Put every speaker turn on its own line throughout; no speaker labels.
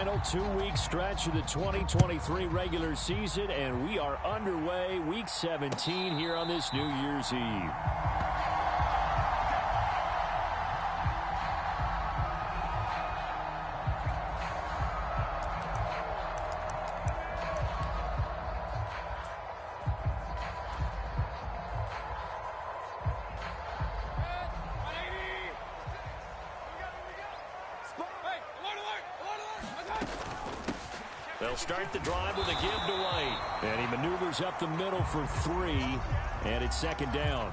final 2-week stretch of the 2023 regular season, and we are underway week 17 here on this New Year's Eve. They'll start the drive with a give to White. And he maneuvers up the middle for 3. And it's second down.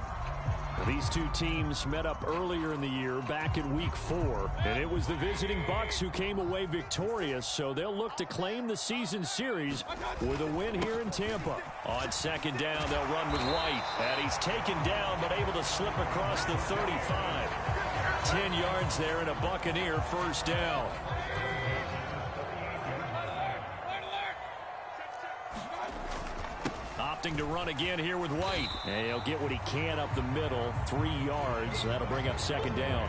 Well, these two teams met up earlier in the year, back in week 4. And it was the visiting Bucs who came away victorious. So they'll look to claim the season series with a win here in Tampa. On second down, they'll run with White. And he's taken down but able to slip across the 35. 10 yards there and a Buccaneer first down. Opting to run again here with White. And he'll get what he can up the middle, 3 yards. That'll bring up second down.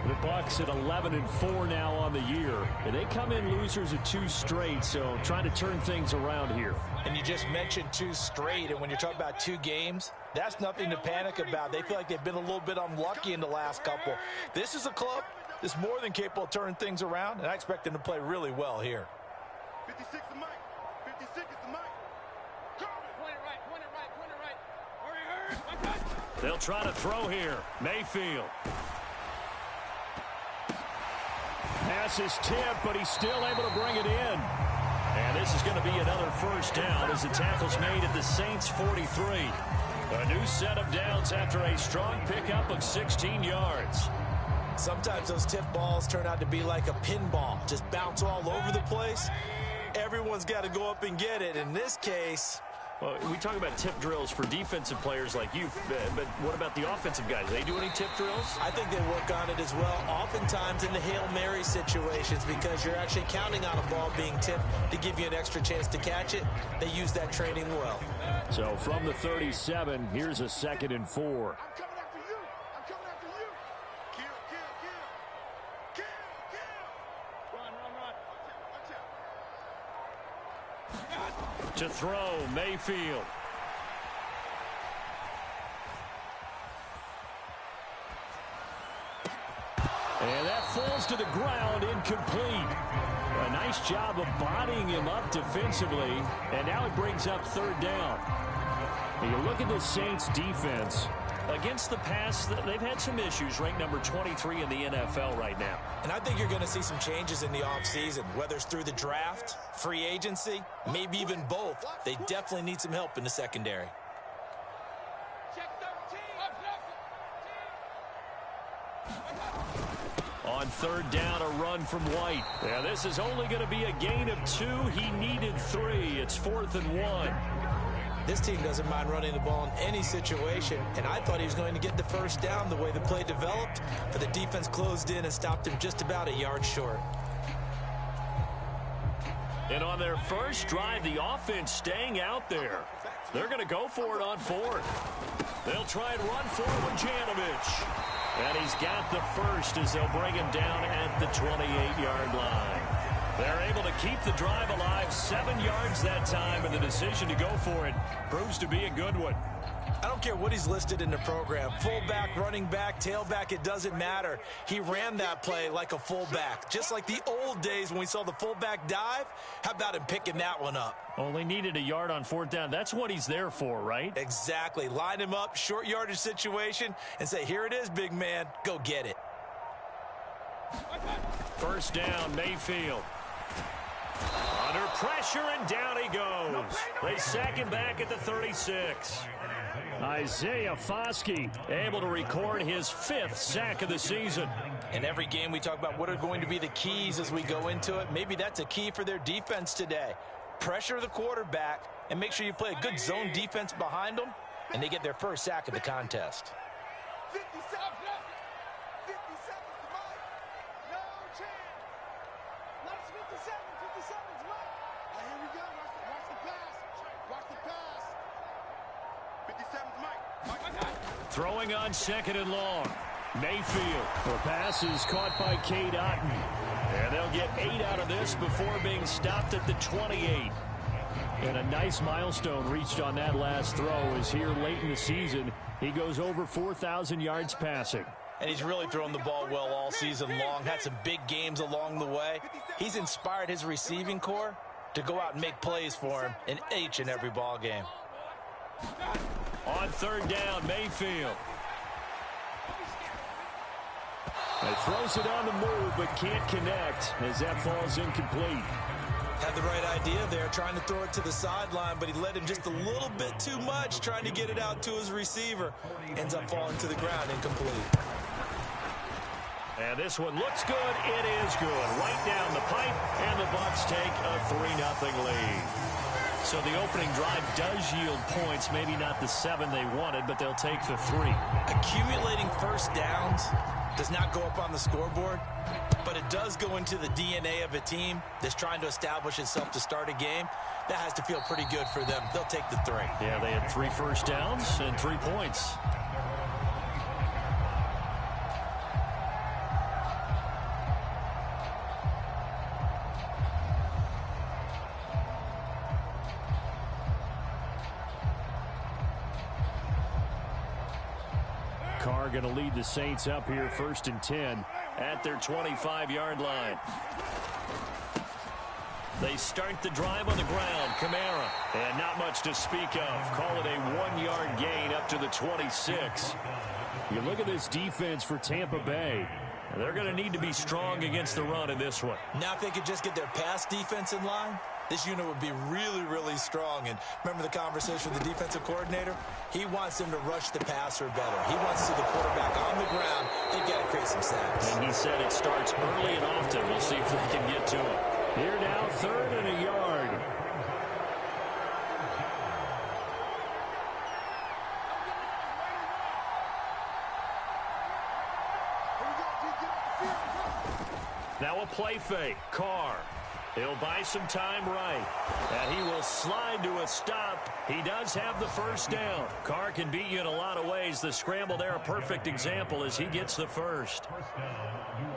The Bucs at 11-4 now on the year. And they come in losers of 2 straight, so trying to turn things around here.
And you just mentioned 2 straight, and when you're talking about 2 games, that's nothing to panic about. They feel like they've been a little bit unlucky in the last couple. This is a club that's more than capable of turning things around, and I expect them to play really well here.
56 is Mike. 56 is the Mike. Point it right.
They'll try to throw here. Mayfield. Pass is tipped, but he's still able to bring it in. And this is going to be another first down as the tackle's made at the Saints' 43. A new set of downs after a strong pickup of 16 yards.
Sometimes those tip balls turn out to be like a pinball. Just bounce all over the place. Everyone's got to go up and get it. In this case...
Well, we talk about tip drills for defensive players like you, but what about the offensive guys? Do they do any tip drills?
I think they work on it as well, oftentimes in the Hail Mary situations, because you're actually counting on a ball being tipped to give you an extra chance to catch it. They use that training well.
So from the 37, here's a 2nd and 4. To throw, Mayfield. And that falls to the ground, incomplete. A nice job of bodying him up defensively, and now it brings up 3rd down. And you look at the Saints defense. Against the pass, they've had some issues, ranked number 23 in the NFL right now.
And I think you're going to see some changes in the offseason, whether it's through the draft, free agency, maybe even both. They definitely need some help in the secondary.
On 3rd down, a run from White. Yeah, this is only going to be a gain of 2. He needed 3. It's 4th and 1.
This team doesn't mind running the ball in any situation, and I thought he was going to get the first down the way the play developed, but the defense closed in and stopped him just about a yard short.
And on their first drive, the offense staying out there. They're going to go for it on 4th. They'll try and run for it with Janovich. And he's got the first as they'll bring him down at the 28-yard line. They're able to keep the drive alive, 7 yards that time, and the decision to go for it proves to be a good one.
I don't care what he's listed in the program. Fullback, running back, tailback, it doesn't matter. He ran that play like a fullback, just like the old days when we saw the fullback dive. How about him picking that one up?
Only needed a yard on 4th down. That's what he's there for, right?
Exactly. Line him up, short yardage situation, and say, here it is, big man. Go get it.
First down, Mayfield. Under pressure, and down he goes. They sack him back at the 36. Isaiah Foskey able to record his 5th sack of the season.
In every game we talk about what are going to be the keys as we go into it. Maybe that's a key for their defense today. Pressure the quarterback and make sure you play a good zone defense behind them, and they get their first sack of the contest.
57. 57 is Mike. No chance. Nice 57. 57 is Mike. Here we go. Watch the pass. Watch the pass. 57 is Mike.
Throwing on 2nd and long. Mayfield. The pass is caught by Cade Otton. And they'll get 8 out of this before being stopped at the 28. And a nice milestone reached on that last throw as here late in the season, he goes over 4,000 yards passing.
And he's really thrown the ball well all season long. Had some big games along the way. He's inspired his receiving corps to go out and make plays for him in each and every ball game.
On third down, Mayfield. He throws it on the move, but can't connect as that falls incomplete.
Had the right idea there, trying to throw it to the sideline, but he led him just a little bit too much, trying to get it out to his receiver. Ends up falling to the ground, incomplete.
And this one looks good. It is good. Right down the pipe, and the Bucs take a 3-0 lead. So the opening drive does yield points, maybe not the 7 they wanted, but they'll take the 3.
Accumulating first downs does not go up on the scoreboard, but it does go into the DNA of a team that's trying to establish itself to start a game. That has to feel pretty good for them. They'll take the 3.
Yeah, they had 3 first downs and 3 points. Carr going to lead the Saints up here 1st and 10 at their 25-yard line. They start the drive on the ground. Kamara. And not much to speak of. Call it a 1-yard gain up to the 26. You look at this defense for Tampa Bay. They're going to need to be strong against the run in this one.
Now if they could just get their pass defense in line, this unit would be really, really strong. And remember the conversation with the defensive coordinator? He wants them to rush the passer better. He wants to see the quarterback on the ground. They've got to create some sacks.
And he said it starts early and often. We'll see if they can get to it. Here now, 3rd and a yard. Now a play fake. Carr. He'll buy some time right. And he will slide to a stop. He does have the first down. Carr can beat you in a lot of ways. The scramble there, a perfect example as he gets the first.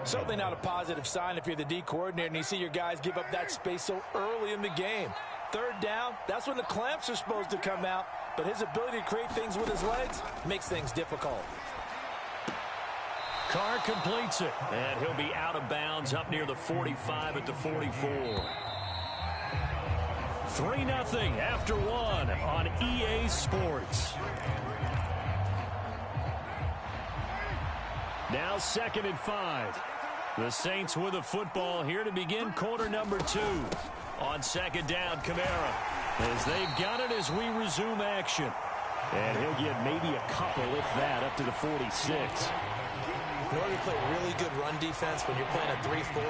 Certainly not a positive sign if you're the D coordinator and you see your guys give up that space so early in the game. 3rd down, that's when the clamps are supposed to come out. But his ability to create things with his legs makes things difficult.
Carr completes it, and he'll be out of bounds up near the 45 at the 44. 3-0 after 1 on EA Sports. Now 2nd and 5. The Saints with a football here to begin quarter number 2. On 2nd down, Kamara. As they've got it as we resume action. And he'll get maybe a couple, if that, up to the 46.
In order to play really good run defense when you're playing a 3-4,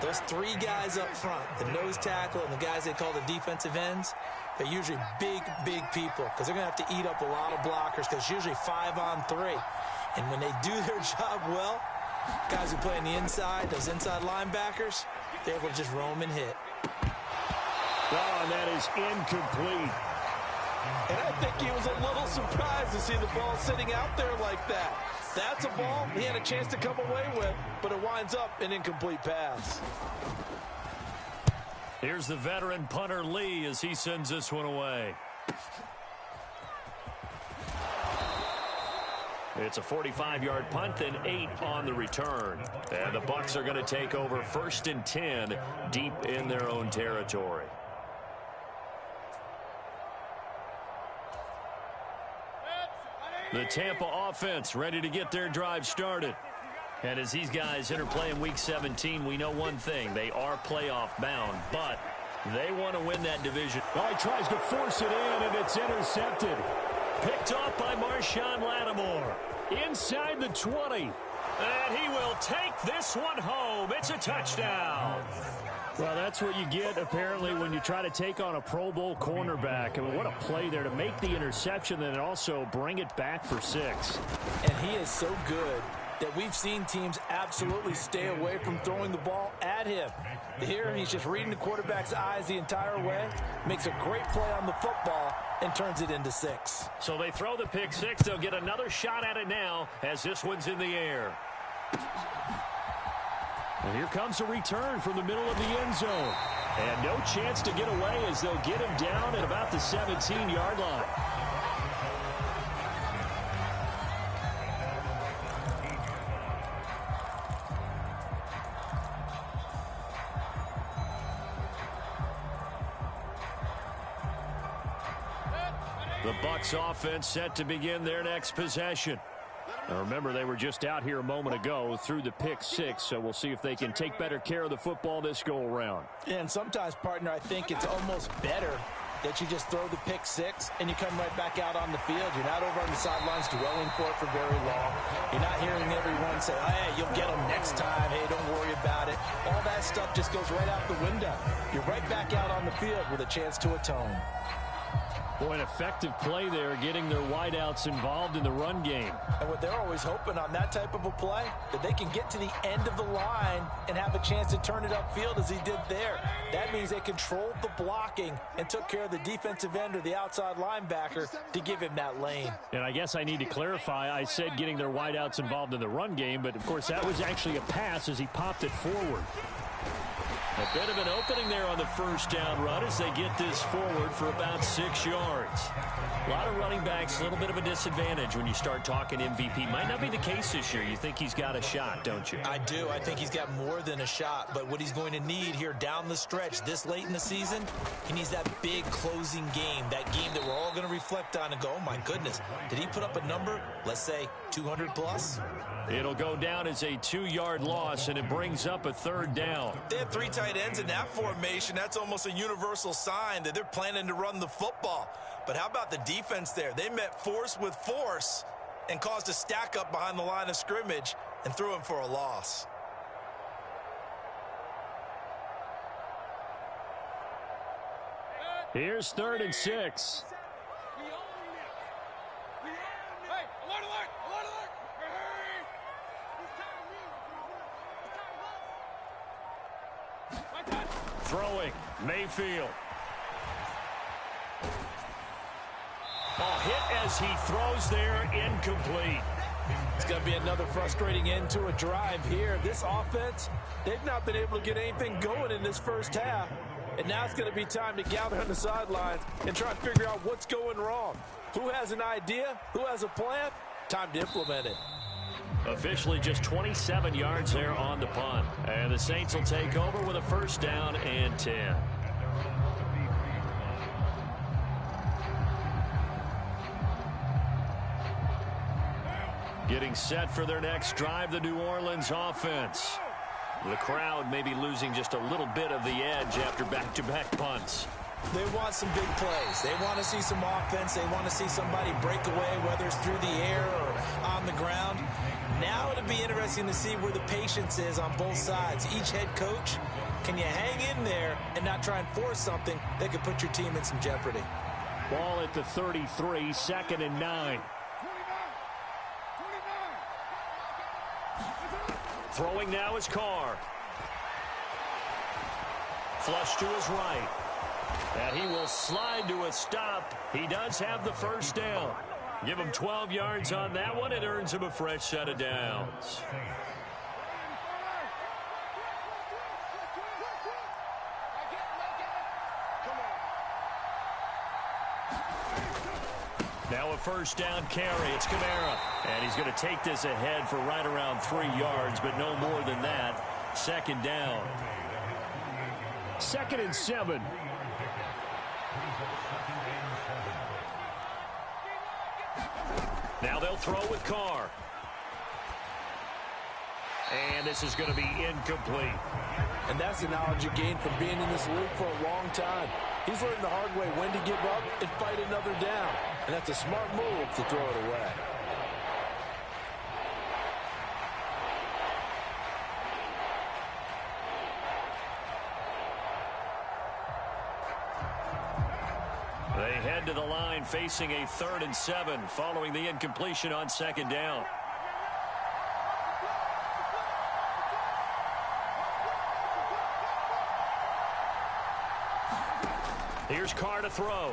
those 3 guys up front, the nose tackle and the guys they call the defensive ends, they're usually big, big people because they're going to have to eat up a lot of blockers because it's usually 5 on 3. And when they do their job well, guys who play on the inside, those inside linebackers, they're able to just roam and hit.
Oh, and that is incomplete.
And I think he was a little surprised to see the ball sitting out there like that. That's a ball he had a chance to come away with, but it winds up an incomplete pass.
Here's the veteran punter Lee as he sends this one away. It's a 45-yard punt, then 8 on the return. And the Bucs are going to take over 1st and 10 deep in their own territory. The Tampa offense ready to get their drive started. And as these guys interplay in Week 17, we know one thing. They are playoff bound, but they want to win that division. Oh, he tries to force it in, and it's intercepted. Picked off by Marshawn Lattimore. Inside the 20. And he will take this one home. It's a touchdown. Well, that's what you get, apparently, when you try to take on a Pro Bowl cornerback. I mean, what a play there to make the interception and also bring it back for 6.
And he is so good that we've seen teams absolutely stay away from throwing the ball at him. Here, he's just reading the quarterback's eyes the entire way, makes a great play on the football, and turns it into 6.
So they throw the pick 6. They'll get another shot at it now as this one's in the air. And here comes a return from the middle of the end zone. And no chance to get away as they'll get him down at about the 17-yard line. The Bucs offense set to begin their next possession. Now remember, they were just out here a moment ago through the pick 6, so we'll see if they can take better care of the football this go-around.
And sometimes, partner, I think it's almost better that you just throw the pick 6 and you come right back out on the field. You're not over on the sidelines dwelling for it for very long. You're not hearing everyone say, hey, you'll get them next time. Hey, don't worry about it. All that stuff just goes right out the window. You're right back out on the field with a chance to atone.
Boy, an effective play there, getting their wideouts involved in the run game.
And what they're always hoping on that type of a play, that they can get to the end of the line and have a chance to turn it upfield as he did there. That means they controlled the blocking and took care of the defensive end or the outside linebacker to give him that lane.
And I guess I need to clarify, I said getting their wideouts involved in the run game, but of course that was actually a pass as he popped it forward. A bit of an opening there on the first down run as they get this forward for about 6 yards. A lot of running backs, a little bit of a disadvantage when you start talking MVP. Might not be the case this year. You think he's got a shot, don't you?
I do. I think he's got more than a shot. But what he's going to need here down the stretch this late in the season, he needs that big closing game, that game that we're all going to reflect on and go, oh, my goodness, did he put up a number, let's say 200 plus?
It'll go down as a 2-yard loss, and it brings up a 3rd down.
They have 3 tight ends in that formation. That's almost a universal sign that they're planning to run the football. But how about the defense there? They met force with force and caused a stack up behind the line of scrimmage and threw him for a loss.
Here's 3rd and 6. Throwing, Mayfield. Ball hit as he throws there, incomplete.
It's going to be another frustrating end to a drive here. This offense, they've not been able to get anything going in this first half. And now it's going to be time to gather on the sidelines and try to figure out what's going wrong. Who has an idea? Who has a plan? Time to implement it.
Officially just 27 yards there on the punt. And the Saints will take over with a 1st down and 10. Getting set for their next drive, the New Orleans offense. The crowd may be losing just a little bit of the edge after back-to-back punts.
They want some big plays. They want to see some offense. They want to see somebody break away, whether it's through the air or on the ground. Now it'll be interesting to see where the patience is on both sides. Each head coach, can you hang in there and not try and force something that could put your team in some jeopardy?
Ball at the 33, 2nd and 9. Throwing now is Carr. Flush to his right. And he will slide to a stop. He does have the 1st down. Give him 12 yards on that one. It earns him a fresh set of downs. Now a 1st down carry. It's Kamara. And he's going to take this ahead for right around 3 yards, but no more than that. 2nd down. 2nd and 7. Now they'll throw with Carr. And this is going to be incomplete.
And that's the knowledge you gain from being in this league for a long time. He's learned the hard way when to give up and fight another down. And that's a smart move to throw it away.
They head to the line facing a 3rd and 7 following the incompletion on 2nd down. Here's Carr to throw.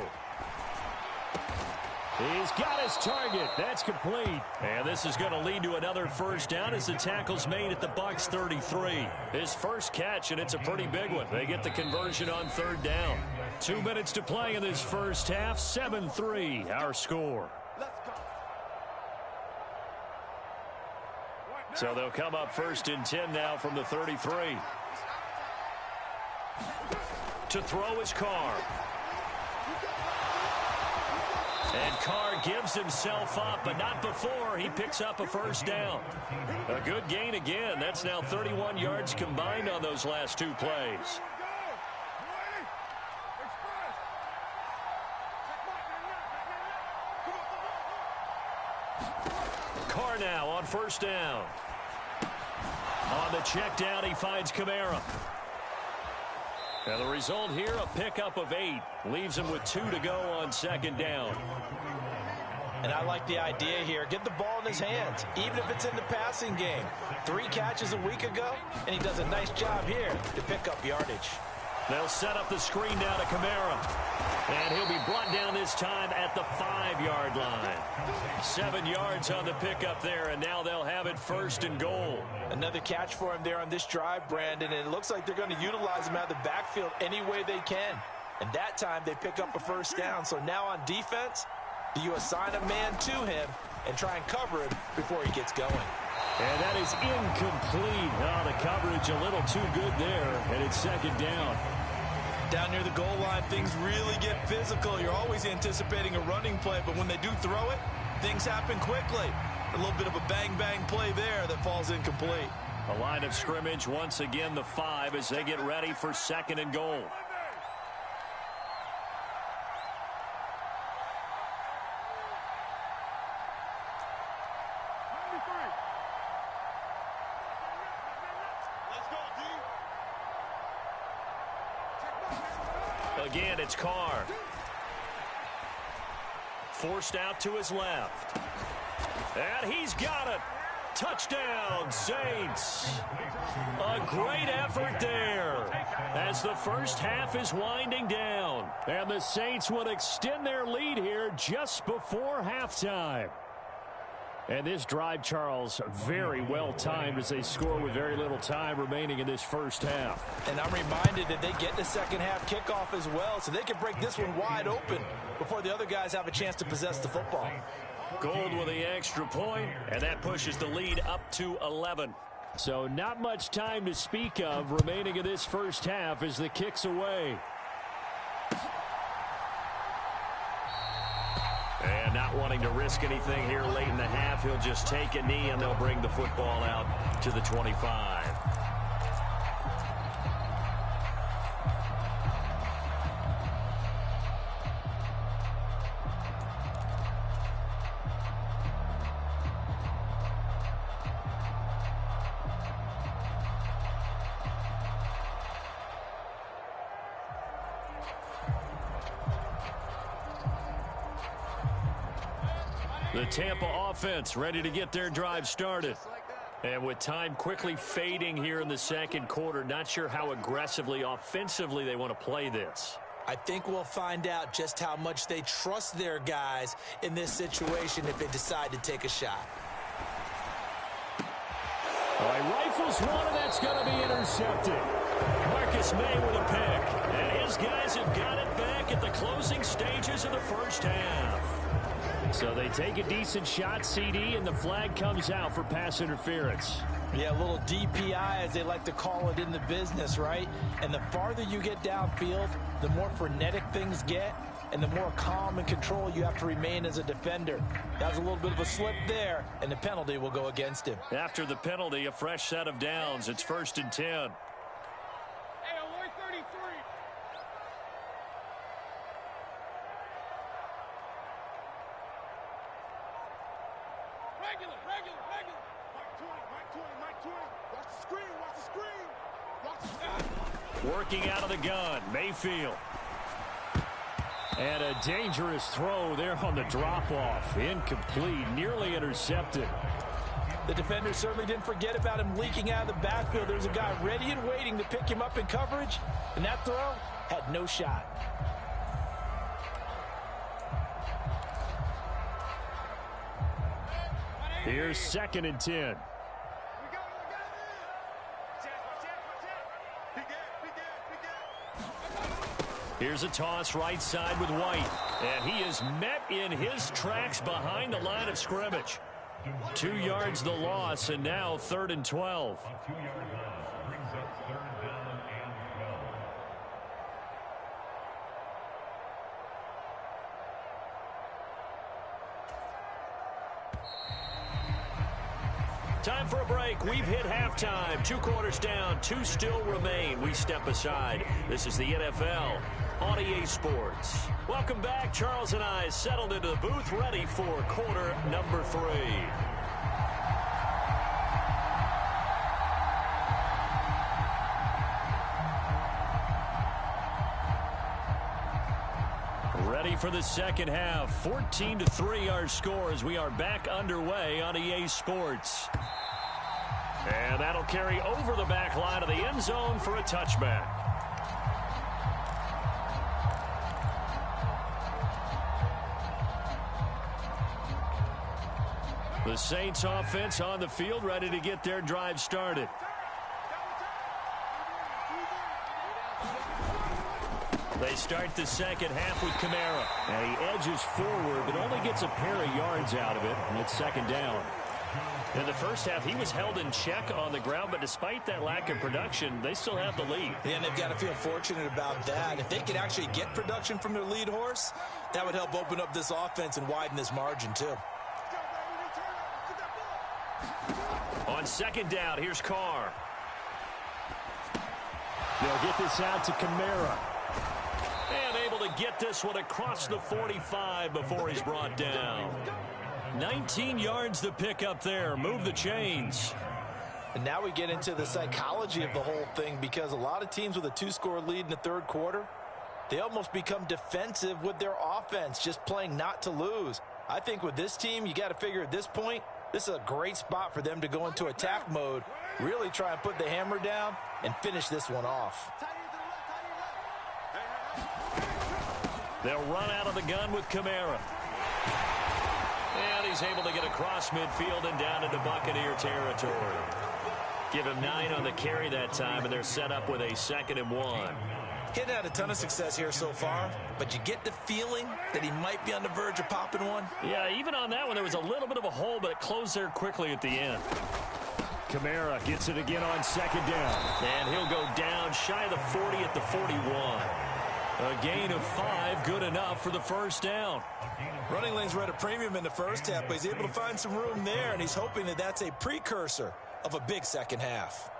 He's got his target. That's complete. And this is going to lead to another first down as the tackle's made at the Bucs 33. His first catch, and it's a pretty big one. They get the conversion on third down. 2 minutes to play in this first half. 7-3, our score. So they'll come up first and 10 now from the 33. To throw is Carr. And Carr gives himself up, but not before he picks up a first down. A good gain again. That's now 31 yards combined on those last two plays. Carr now on first down. On the check down, he finds Kamara. And the result here, a pickup of 8. Leaves him with 2 to go on second down.
And I like the idea here. Get the ball in his hands, even if it's in the passing game. 3 catches a week ago, and he does a nice job here to pick up yardage.
They'll set up the screen down to Kamara. And he'll be brought down this time at the 5-yard line. 7 yards on the pickup there, and now they'll have it first and goal.
Another catch for him there on this drive, Brandon, and it looks like they're going to utilize him out of the backfield any way they can. And that time they pick up a first down. So now on defense, do you assign a man to him and try and cover him before he gets going?
And that is incomplete. Oh, the coverage a little too good there, and it's second down.
Down near the goal line, things really get physical. You're always anticipating a running play, but when they do throw it, things happen quickly. A little bit of a bang-bang play there that falls incomplete.
A line of scrimmage, once again, the 5 as they get ready for second and goal. Again, it's Carr. Forced out to his left. And he's got it. Touchdown, Saints. A great effort there as the first half is winding down. And the Saints would extend their lead here just before halftime. And this drive, Charles, very well timed as they score with very little time remaining in this first half.
And I'm reminded that they get the second half kickoff as well, so they can break this one wide open before the other guys have a chance to possess the football.
Gold with the extra point, and that pushes the lead up to 11. So not much time to speak of remaining in this first half as the kick's away. And not wanting to risk anything here late in the half, he'll just take a knee and they'll bring the football out to the 25. The Tampa offense ready to get their drive started. And with time quickly fading here in the second quarter, not sure how aggressively, offensively they want to play this.
I think we'll find out just how much they trust their guys in this situation if they decide to take a shot.
All right, rifles one, and that's going to be intercepted. Marcus May with a pick. And his guys have got it back at the closing stages of the first half. So they take a decent shot, CD, and the flag comes out for pass interference.
Yeah, a little DPI, as they like to call it in the business, right? And the farther you get downfield, the more frenetic things get, and the more calm and control you have to remain as a defender. That was a little bit of a slip there, and the penalty will go against him.
After the penalty, a fresh set of downs. It's 1st and 10. Working out of the gun, Mayfield. And a dangerous throw there on the drop-off. Incomplete, nearly intercepted.
The defender certainly didn't forget about him leaking out of the backfield. There was a guy ready and waiting to pick him up in coverage, and that throw had no shot.
Here's 2nd and 10. Here's a toss right side with White. And he is met in his tracks behind the line of scrimmage. 2 yards the loss, and now 3rd and 12. Time for a break. We've hit halftime. 2 quarters down. 2 still remain. We step aside. This is the NFL on EA Sports. Welcome back. Charles and I settled into the booth, ready for quarter number 3. Ready for the second half. 14-3 our score as we are back underway on EA Sports. And that'll carry over the back line of the end zone for a touchback. The Saints offense on the field, ready to get their drive started. They start the second half with Kamara. And he edges forward, but only gets a pair of yards out of it. And it's 2nd down. In the first half, he was held in check on the ground, but despite that lack of production, they still have the lead.
Yeah, and they've got to feel fortunate about that. If they could actually get production from their lead horse, that would help open up this offense and widen this margin, too.
On 2nd down, here's Carr. They'll get this out to Kamara. And able to get this one across the 45 before he's brought down. 19 yards to pick up there. Move the chains.
And now we get into the psychology of the whole thing, because a lot of teams with a 2-score lead in the 3rd quarter, they almost become defensive with their offense, just playing not to lose. I think with this team, you got to figure at this point, this is a great spot for them to go into attack mode, really try and put the hammer down and finish this one off.
They'll run out of the gun with Kamara. And he's able to get across midfield and down into Buccaneer territory. Give him 9 on the carry that time, and they're set up with a 2nd and 1.
He hadn't had a ton of success here so far, but you get the feeling that he might be on the verge of popping one.
Yeah, even on that one, there was a little bit of a hole, but it closed there quickly at the end. Kamara gets it again on 2nd down. And he'll go down shy of the 40 at the 41. A gain of 5, good enough for the 1st down.
Running lanes were at a premium in the first half, but he's able to find some room there, and he's hoping that that's a precursor of a big second half.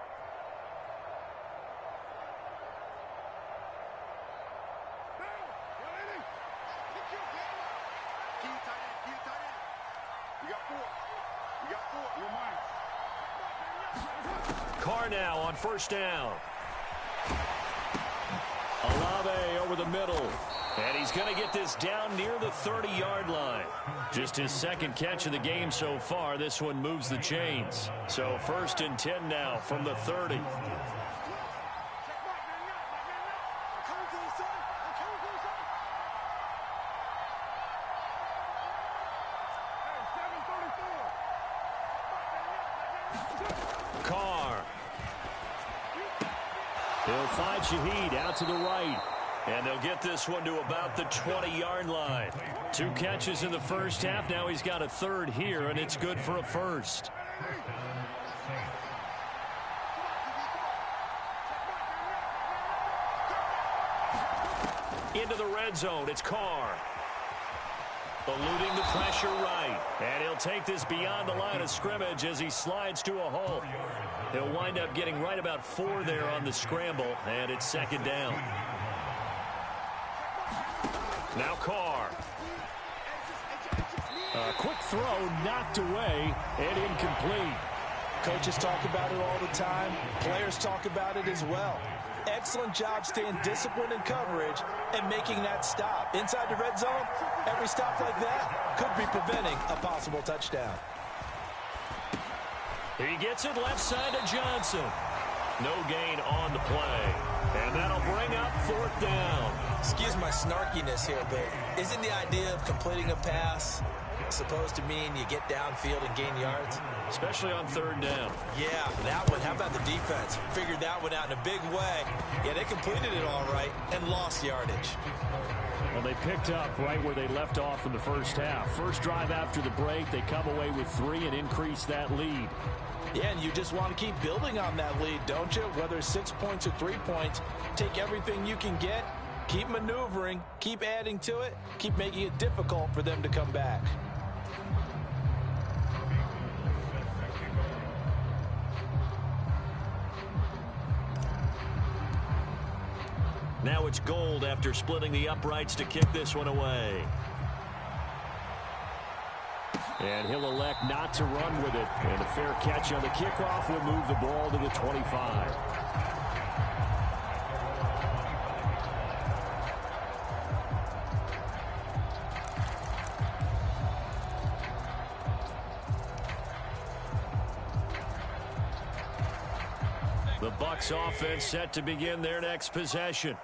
Carr now on 1st down. Olave over the middle. And he's going to get this down near the 30-yard line. Just his 2nd catch of the game so far. This one moves the chains. So 1st and 10 now from the 30. Carr. He'll find Shaheed out to the right. And they'll get this one to about the 20-yard line. 2 catches in the first half. Now he's got a 3rd here, and it's good for a 1st. Into the red zone. It's Carr. Eluding the pressure right. And he'll take this beyond the line of scrimmage as he slides to a hole. He'll wind up getting right about 4 there on the scramble, and it's 2nd down. Now Carr. A quick throw knocked away and incomplete.
Coaches talk about it all the time. Players talk about it as well. Excellent job staying disciplined in coverage and making that stop. Inside the red zone, every stop like that could be preventing a possible touchdown.
He gets it left side to Johnson. No gain on the play. And that'll bring up 4th down.
Excuse my snarkiness here, but isn't the idea of completing a pass supposed to mean you get downfield and gain yards?
Especially on third down.
Yeah, that one. How about the defense? Figured that one out in a big way. Yeah, they completed it all right and lost yardage.
Well, they picked up right where they left off in the first half. First drive after the break, they come away with 3 and increase that lead.
Yeah, and you just want to keep building on that lead, don't you? Whether it's 6 points or 3 points, take everything you can get, keep maneuvering, keep adding to it, keep making it difficult for them to come back.
Now it's Gold after splitting the uprights to kick this one away. And he'll elect not to run with it. And a fair catch on the kickoff will move the ball to the 25. The Bucs offense set to begin their next possession.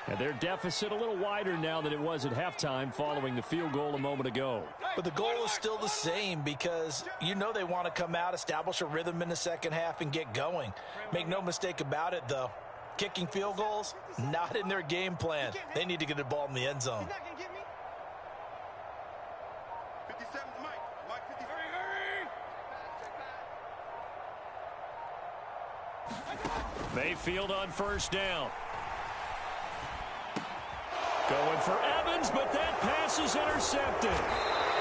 And their deficit a little wider now than it was at halftime following the field goal a moment ago.
But the goal is still the same because you know they want to come out, establish a rhythm in the second half, and get going. Make no mistake about it, though. Kicking field goals, not in their game plan. They need to get the ball in the end zone.
Mayfield on first down. Going for Evans, but that pass is intercepted.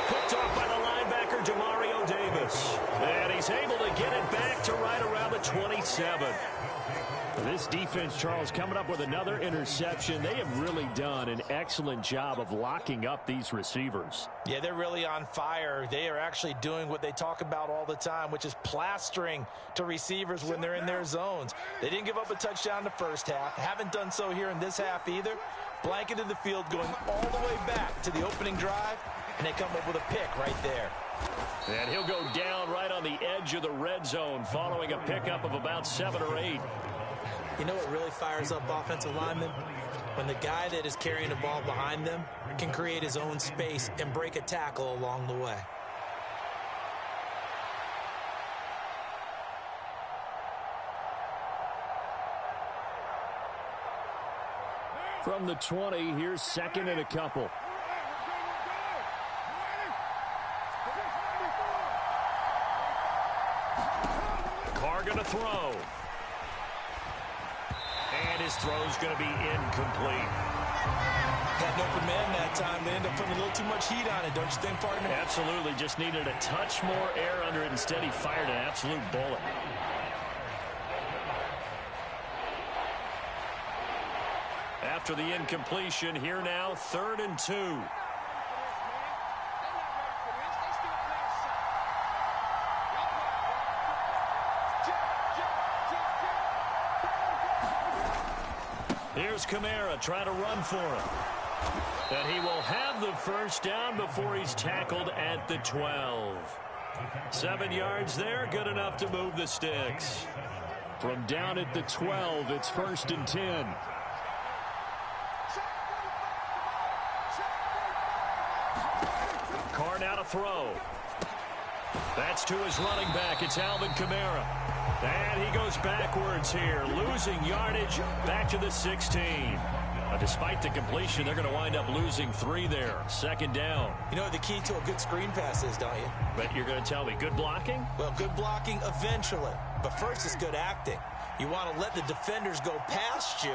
Picked off by the linebacker, Demario Davis. And he's able to get it back to right around the 27. This defense, Charles, coming up with another interception. They have really done an excellent job of locking up these receivers.
Yeah, they're really on fire. They are actually doing what they talk about all the time, which is plastering to receivers when they're in their zones. They didn't give up a touchdown in the first half. Haven't done so here in this half either. Blanketed the field going all the way back to the opening drive, and they come up with a pick right there.
And he'll go down right on the edge of the red zone following a pickup of about 7 or 8.
You know what really fires up offensive linemen? When the guy that is carrying the ball behind them can create his own space and break a tackle along the way.
From the 20, here's second and a couple. Carr going to throw. And his throw's going to be incomplete.
Had an open man that time. They ended up putting a little too much heat on it, don't you think, partner?
Absolutely. Just needed a touch more air under it. Instead, he fired an absolute bullet. After the incompletion, here now, 3rd and 2. Here's Kamara trying to run for him. And he will have the first down before he's tackled at the 12. 7 yards there, good enough to move the sticks. From down at the 12, it's 1st and 10. Carr now to throw. That's to his running back. It's Alvin Kamara. And he goes backwards here, losing yardage back to the 16. Despite the completion, they're going to wind up losing 3 there. 2nd down.
You know what the key to a good screen pass is, don't you?
But you're going to tell me, good blocking?
Well, good blocking eventually. But first, it's good acting. You want to let the defenders go past you,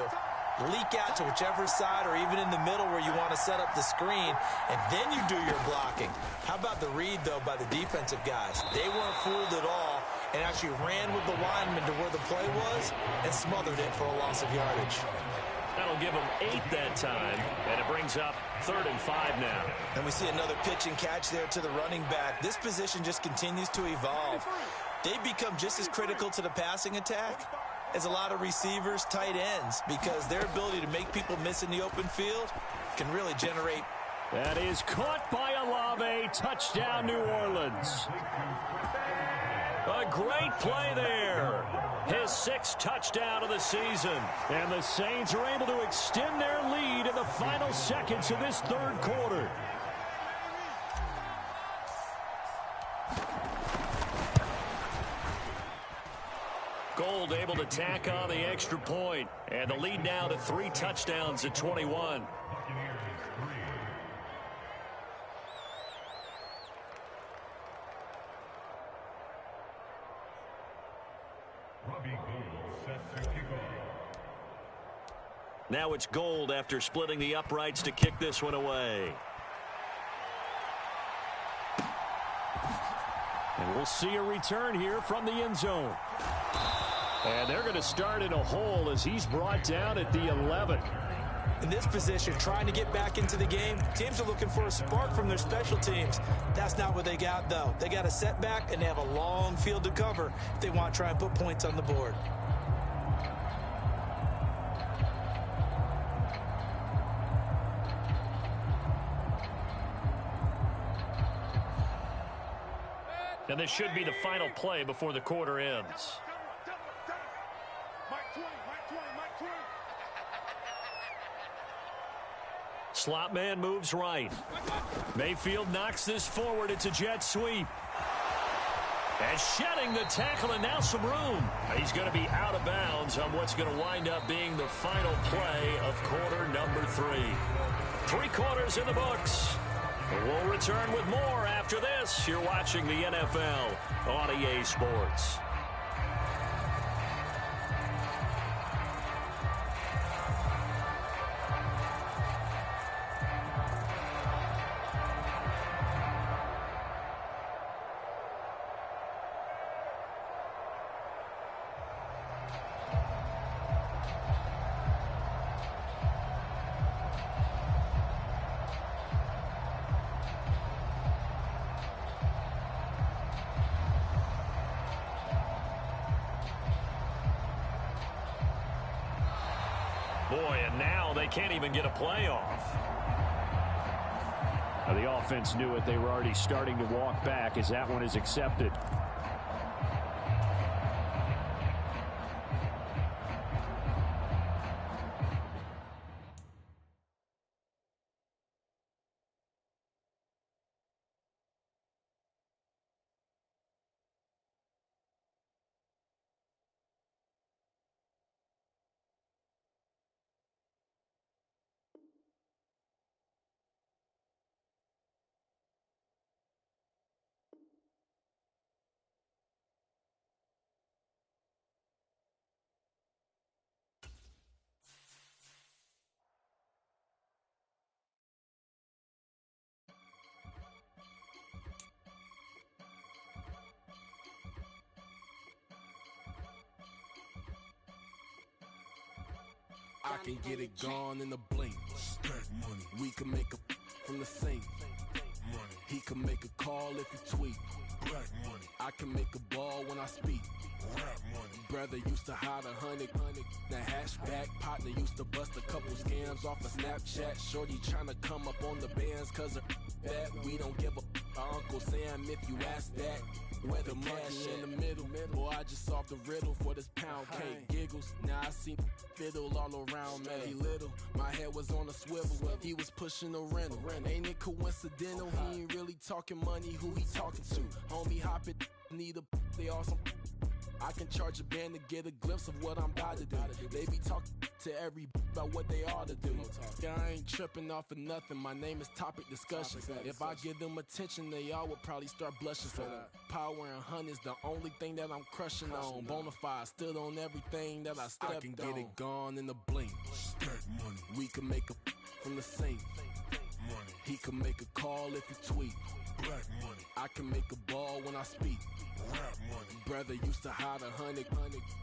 leak out to whichever side or even in the middle where you want to set up the screen, and then you do your blocking. How about the read, though, by the defensive guys? They weren't fooled at all and actually ran with the lineman to where the play was and smothered it for a loss of yardage.
That'll give them 8 that time, and it brings up 3rd and 5 now.
And we see another pitch and catch there to the running back. This position just continues to evolve. They become just as critical to the passing attack as a lot of receivers, tight ends, because their ability to make people miss in the open field can really generate.
That is caught by Olave. Touchdown, New Orleans. A great play there. His 6th touchdown of the season. And the Saints are able to extend their lead in the final seconds of this third quarter. Gold able to tack on the extra point. And the lead now to 3 touchdowns at 21. Now it's Gold after splitting the uprights to kick this one away. And we'll see a return here from the end zone. And they're going to start in a hole as he's brought down at the 11.
In this position, trying to get back into the game, teams are looking for a spark from their special teams. That's not what they got, though. They got a setback, and they have a long field to cover if they want to try and put points on the board.
And this should be the final play before the quarter ends. Slot man moves right. Mayfield knocks this forward. It's a jet sweep. And shedding the tackle, and now some room. He's going to be out of bounds on what's going to wind up being the final play of quarter number 3. 3 quarters in the books. We'll return with more after this. You're watching the NFL on EA Sports. Boy, and now they can't even get a playoff. Now the offense knew it. They were already starting to walk back as that one is accepted.
I can get it gone in a blink. Stack money. We can make a from the sink. Money. He can make a call if he tweet. Black money. I can make a ball when I speak. Rap money. Brother used to hide 100. The hashback partner used to bust a couple scams off of Snapchat. Shorty tryna come up on the bands cause of that. We don't give a Uncle Sam if you ask that. Where the money in the middle. Boy, I just solved the riddle for this pound cake. Giggles, now I see fiddle all around me. Little, my head was on a swivel. He was pushing a rental. Ain't it coincidental? He ain't really talking money. Who he talking to? Homie hopping, need a they awesome. I can charge a band to get a glimpse of what I'm about to do. They be talking to every about what they ought to do. Yeah, I ain't tripping off of nothing. My name is Topic Discussion. If I give them attention, they all would probably start blushing. So power and hunt is the only thing that I'm crushing on. Bonafide, stood on everything that I stepped on. I can get it gone in a blink. Stack money. We can make a from the sink. Money. He can make a call if he tweet. Black money. I can make a ball when I speak. Rap money. Brother used to hide 100.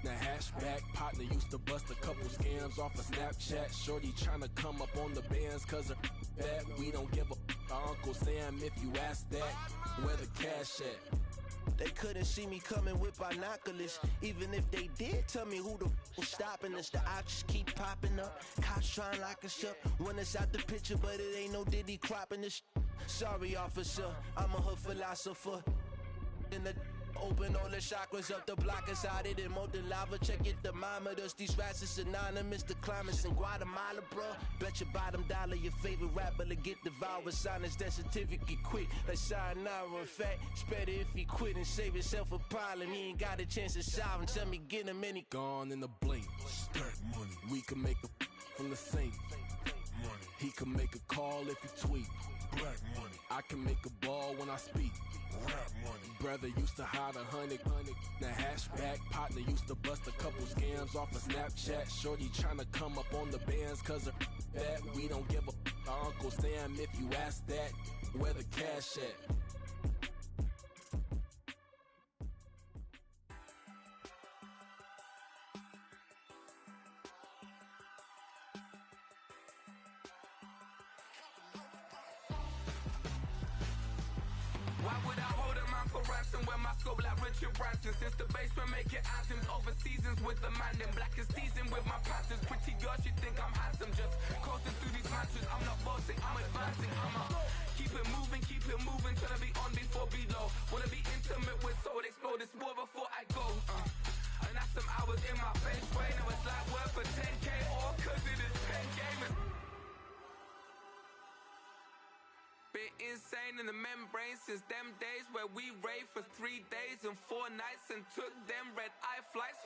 The hashback partner used to bust a couple scams off of Snapchat. Shorty tryna come up on the bands cause of that. We don't give a Uncle Sam if you ask that. Where the cash at?
They couldn't see me coming with binoculars. Even if they did, tell me who the was stopping us. The options keep popping up. Cops trying to lock us up. When it's out the picture, but it ain't no Diddy cropping this. Sorry, officer, I'm a hood philosopher. In the open all the chakras up the block inside it and molten lava. Check your thermometers. These rats is synonymous to climates in Guatemala, bro. Bet your bottom dollar your favorite rapper to get devoured. Sign his death certificate quick like sayonara. In fact, it's better if he quit and save himself a problem. He ain't got a chance to solve him. Tell me get him any
gone in the blink. Stack money. We can make a from the sink. Money. He can make a call if he tweet. Black money. I can make a ball when I speak. Rap money. Brother used to hide 100. The hatchback partner used to bust a couple scams off of Snapchat. Shorty tryna come up on the bands cause of that. We don't give a our Uncle Sam if you ask that. Where the cash at?
Why would I hold a man for ransom when my scope like Richard Branson? Since the basement making anthems over seasons with the man, then black is seasoned with my patterns. Pretty girl, she think I'm handsome, just coasting through these mantras. I'm not bossing, I'm advancing, keep it moving, tryna be on before below. Wanna be intimate with soul, explode this war before I go. And that's some hours in my face, right now it's like work for 10K, all cause it is pen gamers. Bit insane in the membrane since them days where we raved for 3 days and 4 nights and took them red eye flights.